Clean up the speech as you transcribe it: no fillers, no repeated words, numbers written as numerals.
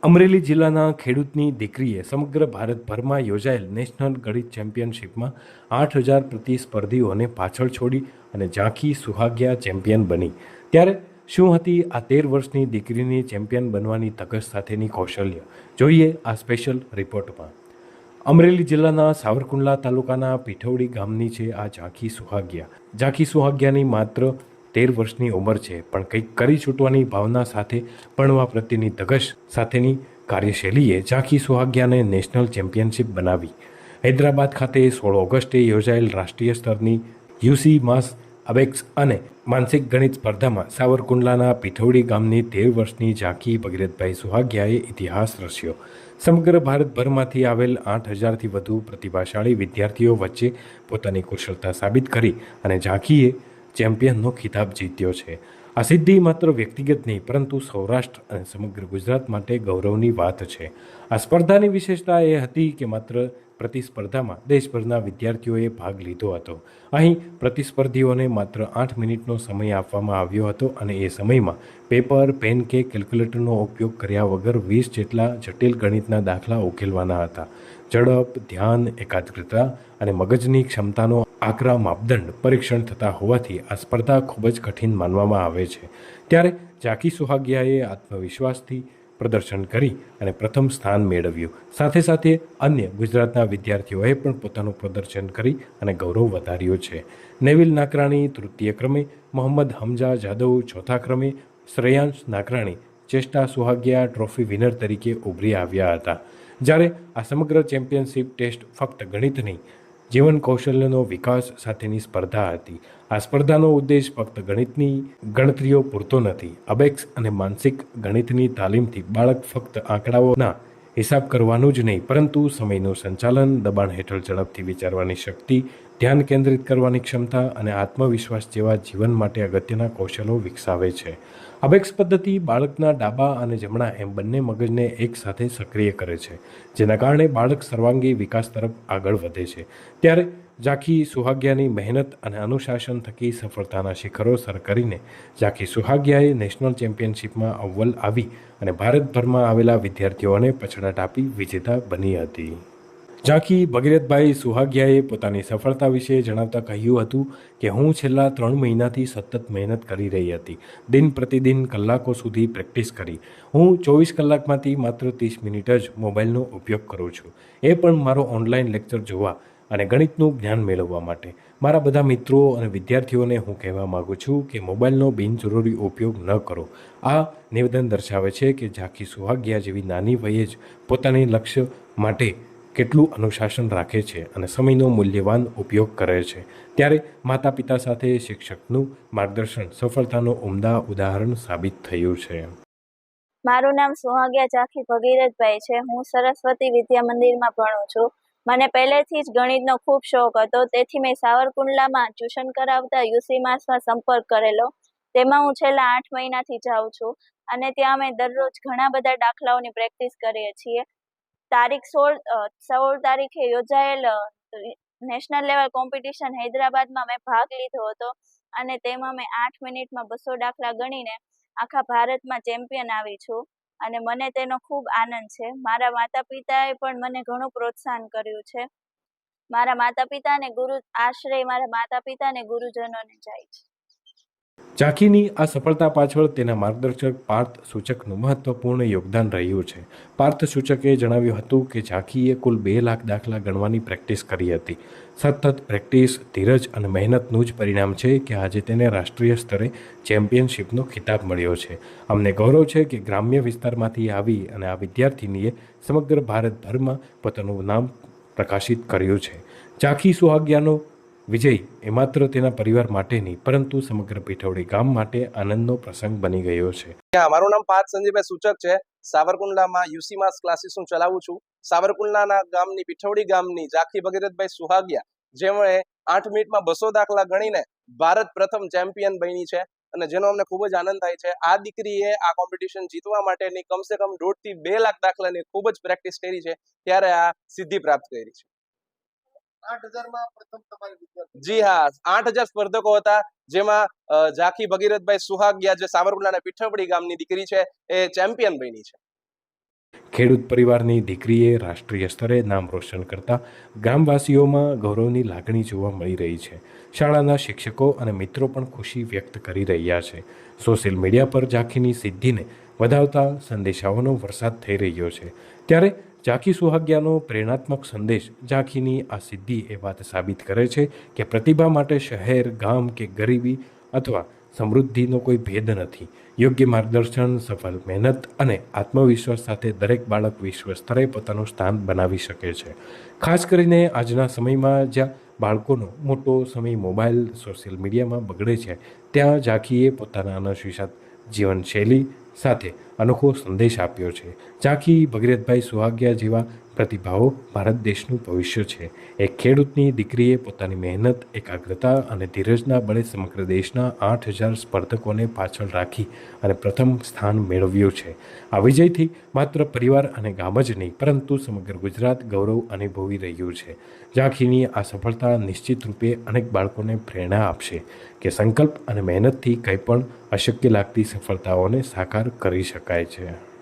અમરેલી જિલ્લાના ખેડૂતની દીકરીએ સમગ્ર ભારતભરમાં યોજાયેલ નેશનલ ગણિત ચેમ્પિયનશિપમાં 8,000 પ્રતિસ્પર્ધીઓને પાછળ છોડી અને ઝાંખી સુહાગિયા ચેમ્પિયન બની। ત્યારે શું હતી આ 13 વર્ષની દીકરીની ચેમ્પિયન બનવાની ધગશ સાથેની કૌશલ્ય? જોઈએ આ સ્પેશિયલ રિપોર્ટમાં। અમરેલી જિલ્લાના સાવરકુંડલા તાલુકાના પીઠવડી ગામની છે આ ઝાંખી સુહાગિયા। ઝાંખી સુહાગિયાની માત્ર 13 વર્ષની ઉંમર છે, પણ કંઈક કરી છૂટવાની ભાવના સાથે ભણવા પ્રત્યેની ધગશ સાથેની કાર્યશૈલીએ ઝાંખી સુહાગિયાને નેશનલ ચેમ્પિયનશિપ બનાવી। હૈદરાબાદ ખાતે 16 ઓગસ્ટે યોજાયેલ રાષ્ટ્રીય સ્તરની યુસી માસ અબેક્સ અને માનસિક ગણિત સ્પર્ધામાં સાવરકુંડલાના પીઠવડી ગામની 13 વર્ષની ઝાંખી ભગીરથભાઈ સુહાગિયાએ ઇતિહાસ રચ્યો। સમગ્ર ભારતભરમાંથી આવેલ 8,000થી વધુ પ્રતિભાશાળી વિદ્યાર્થીઓ વચ્ચે પોતાની કુશળતા સાબિત કરી અને ઝાંખીએ ચેમ્પિયનનો ખિતાબ જીત્યો છે। આ સિદ્ધિ માત્ર વ્યક્તિગત નહીં, પરંતુ સૌરાષ્ટ્ર અને સમગ્ર ગુજરાત માટે ગૌરવની વાત છે। આ સ્પર્ધાની વિશેષતા એ હતી કે માત્ર પ્રતિસ્પર્ધામાં દેશભરના વિદ્યાર્થીઓએ ભાગ લીધો હતો। અહીં પ્રતિસ્પર્ધીઓને માત્ર 8 મિનિટનો સમય આપવામાં આવ્યો હતો અને એ સમયમાં પેપર, પેન કે કેલ્ક્યુલેટરનો ઉપયોગ કર્યા વગર 20 જેટલા જટિલ ગણિતના દાખલા ઉકેલવાના હતા। ઝડપ, ધ્યાન, એકાગ્રતા અને મગજની ક્ષમતાનો આકરા માપદંડ પરીક્ષણ થતા હોવાથી આ સ્પર્ધા ખૂબ જ કઠિન માનવામાં આવે છે। ત્યારે ઝાંખી સુહાગિયાએ આત્મવિશ્વાસથી પ્રદર્શન કરી અને પ્રથમ સ્થાન મેળવ્યું। સાથે સાથે અન્ય ગુજરાતના વિદ્યાર્થીઓએ પણ પોતાનું પ્રદર્શન કરી અને ગૌરવ વધાર્યું છે। નેવિલ નાકરાણી તૃતીય ક્રમે, મોહમ્મદ હમઝા જાદવ ચોથા ક્રમે, શ્રેયાંશ નાકરાણી ચેષ્ટા સુહાગિયા ટ્રોફી વિનર તરીકે ઉભરી આવ્યા હતા। જ્યારે આ સમગ્ર ચેમ્પિયનશિપ ટેસ્ટ ફક્ત ગણિત નહીં, જીવન કૌશલ્યનો વિકાસ સાથેની સ્પર્ધા હતી। આ સ્પર્ધાનો ઉદ્દેશ ફક્ત ગણિતની ગણતરીઓ પૂરતો નથી। અબેક્સ અને માનસિક ગણિતની તાલીમથી બાળક ફક્ત આંકડાઓના હિસાબ કરવાનું જ નહીં, પરંતુ સમયનું સંચાલન, દબાણ હેઠળ ઝડપથી વિચારવાની શક્તિ, ધ્યાન કેન્દ્રિત કરવાની ક્ષમતા અને આત્મવિશ્વાસ જેવા જીવન માટે અગત્યના કૌશલો વિકસાવે છે। અબેક્સ પદ્ધતિ બાળકના ડાબા અને જમણા એમ બંને મગજને એકસાથે સક્રિય કરે છે, જેના કારણે બાળક સર્વાંગી વિકાસ તરફ આગળ વધે છે। ત્યારે ઝાંખી સુહાગિયાની મહેનત અને અનુશાસન થકી સફળતાના શિખરો સર કરીને ઝાંખી સુહાગિયાએ નેશનલ ચેમ્પિયનશિપમાં અવ્વલ આવી અને ભારતભરમાં આવેલા વિદ્યાર્થીઓને પછડાટ આપી વિજેતા બની હતી। ઝાંખી ભગીરથભાઈ સુહાગિયાએ પોતાની સફળતા વિશે જણાવતા કહ્યું હતું કે હું છેલ્લા 3 મહિનાથી સતત મહેનત કરી રહી હતી। દિન પ્રતિદિન કલાકો સુધી પ્રેક્ટિસ કરી। હું 24 કલાકમાંથી માત્ર 30 મિનિટ જ મોબાઈલનો ઉપયોગ કરું છું, એ પણ મારો ઓનલાઈન લેક્ચર જોવા અને ગણિતનું જ્ઞાન મેળવવા માટે। મારા બધા મિત્રો અને વિદ્યાર્થીઓને હું કહેવા માગું છું કે મોબાઈલનો બિનજરૂરી ઉપયોગ ન કરો। આ નિવેદન દર્શાવે છે કે ઝાંખી સુહાગિયા જેવી નાની વયે જ પોતાની લક્ષ્ય માટે કેટલું અનુશાસન રાખે છે અને સમયનો મૂલ્યવાન ઉપયોગ કરે છે। ત્યારે માતા પિતા સાથે શિક્ષકનું માર્ગદર્શન સફળતાનું ઉમદા ઉદાહરણ સાબિત થયું છે। મારું નામ સુહાગિયા ઝાંખી ભગીરથભાઈ છે। હું સરસ્વતી વિદ્યા મંદિરમાં ભણું છું। મને પહેલેથી જ ગણિતનો ખૂબ શોખ હતો, તેથી મેં સાવરકુંડલામાં ટ્યુશન કરાવતા યુસી માસમાં સંપર્ક કરેલો। તેમાં હું છેલ્લા 8 મહિનાથી જાઉં છું અને ત્યાં અમે દરરોજ ઘણા બધા દાખલાઓની પ્રેક્ટિસ કરીએ છીએ। તારીખ 16 તારીખે યોજાયેલ નેશનલ લેવલ કોમ્પિટિશન હૈદરાબાદમાં મેં ભાગ લીધો હતો અને તેમાં મેં 8 મિનિટમાં 200 દાખલા ગણીને આખા ભારતમાં ચેમ્પિયન આવી છું અને મને તેનો ખૂબ આનંદ છે। મારા માતા પિતાએ પણ મને ઘણું પ્રોત્સાહન કર્યું છે। મારા માતા પિતા અને આશ્રય મારા માતા પિતા અને ગુરુજનોને જાય છે। ઝાંખીની આ સફળતા પાછળ તેના માર્ગદર્શક પાર્થ સૂચકનું મહત્વપૂર્ણ યોગદાન રહ્યું છે। પાર્થ સૂચકે જણાવ્યું હતું કે ઝાંખીએ કુલ 2 લાખ દાખલા ગણવાની પ્રેક્ટિસ કરી હતી। સતત પ્રેક્ટિસ, ધીરજ અને મહેનતનું જ પરિણામ છે કે આજે તેને રાષ્ટ્રીય સ્તરે ચેમ્પિયનશિપનો ખિતાબ મળ્યો છે। અમને ગૌરવ છે કે ગ્રામ્ય વિસ્તારમાંથી આવી અને આ વિદ્યાર્થીનીએ સમગ્ર ભારતભરમાં પોતાનું નામ પ્રકાશિત કર્યું છે। ઝાંખી સુહાગિયાનો વિજય એ માત્ર તેના પરિવાર માટે નહીં, પરંતુ સમગ્ર પીઠવડી ગામ માટે આનંદનો પ્રસંગ બની ગયો છે। મારું નામ પાર્થ સંજયભાઈ સૂચક છે। સાવરકુંડલામાં યુસી માસ ક્લાસીસ હું ચલાવું છું। સાવરકુંડલાના ગામની પીઠવડી ગામની ઝાંખી ભગીરથભાઈ સુહાગિયા, જેમણે 8 મિનિટમાં 200 દાખલા ગણીને ભારત પ્રથમ ચેમ્પિયન બની છે અને જેનો અમને ખૂબ જ આનંદ થાય છે। આ દીકરીએ આ કોમ્પિટિશન જીતવા માટેની કમસે કમ 1.5 થી 2 લાખ દાખલાની ખૂબ જ પ્રેક્ટિસ કરી છે, ત્યારે આ સિદ્ધિ પ્રાપ્ત કરી છે। 8,000 પ્રથમ તમારી વિદ્યાર્થી? જી હા, 8,000 સ્પર્ધકો હતા, જેમાં ઝાંખી ભગીરથભાઈ સુહાગિયા જે સાવરકુંડલાના પીઠવડી ગામની દીકરી છે એ ચેમ્પિયન બની છે। ખેડૂત પરિવારની દીકરીએ રાષ્ટ્રીય સ્તરે નામ રોશન કરતા ગ્રામવાસીઓમાં ગૌરવની લાગણી જોવા મળી રહી છે. શાળાના શિક્ષકો અને મિત્રો પણ ખુશી વ્યક્ત કરી રહ્યા છે. સોશિયલ મીડિયા પર ઝાંખીની સિદ્ધિને વધાવતા સંદેશાઓનો વરસાદ થઈ રહ્યો છે. ત્યારે ઝાંખી સુહાગિયાનો પ્રેરણાત્મક સંદેશ ઝાંખીની આ સિદ્ધિ એ વાત સાબિત કરે છે કે પ્રતિભા માટે શહેર, ગામ કે ગરીબી અથવા સમૃદ્ધિનો કોઈ ભેદ નથી. યોગ્ય માર્ગદર્શન, સફળ મહેનત અને આત્મવિશ્વાસ સાથે દરેક બાળક વિશ્વ સ્તરે પોતાનું સ્થાન બનાવી શકે છે. ખાસ કરીને આજના સમયમાં જ્યાં બાળકોનો મોટો સમય મોબાઈલ, સોશિયલ મીડિયામાં બગડે છે, ત્યાં ઝાંખીએ પોતાના અનસ્વીસાત જીવનશૈલી સાથે અનોખો સંદેશ આપ્યો છે. ઝાંખી ભગીરથભાઈ સુહાગિયા જેવા પ્રતિભાઓ ભારત દેશનું ભવિષ્ય છે. એક ખેડૂતની દીકરીએ પોતાની મહેનત, એકાગ્રતા અને ધીરજના બળે સમગ્ર દેશના 8,000 સ્પર્ધકોને પાછળ રાખી અને પ્રથમ સ્થાન મેળવ્યું છે. આ વિજયથી માત્ર પરિવાર અને ગામ જ નહીં, પરંતુ સમગ્ર ગુજરાત ગૌરવ અનુભવી રહ્યું છે. ઝાંખીની આ સફળતા નિશ્ચિત રૂપે અનેક બાળકોને પ્રેરણા આપશે કે સંકલ્પ અને મહેનતથી કંઈ પણ અશક્ય લાગતી સફળતાઓને સાકાર કરી શકાય છે.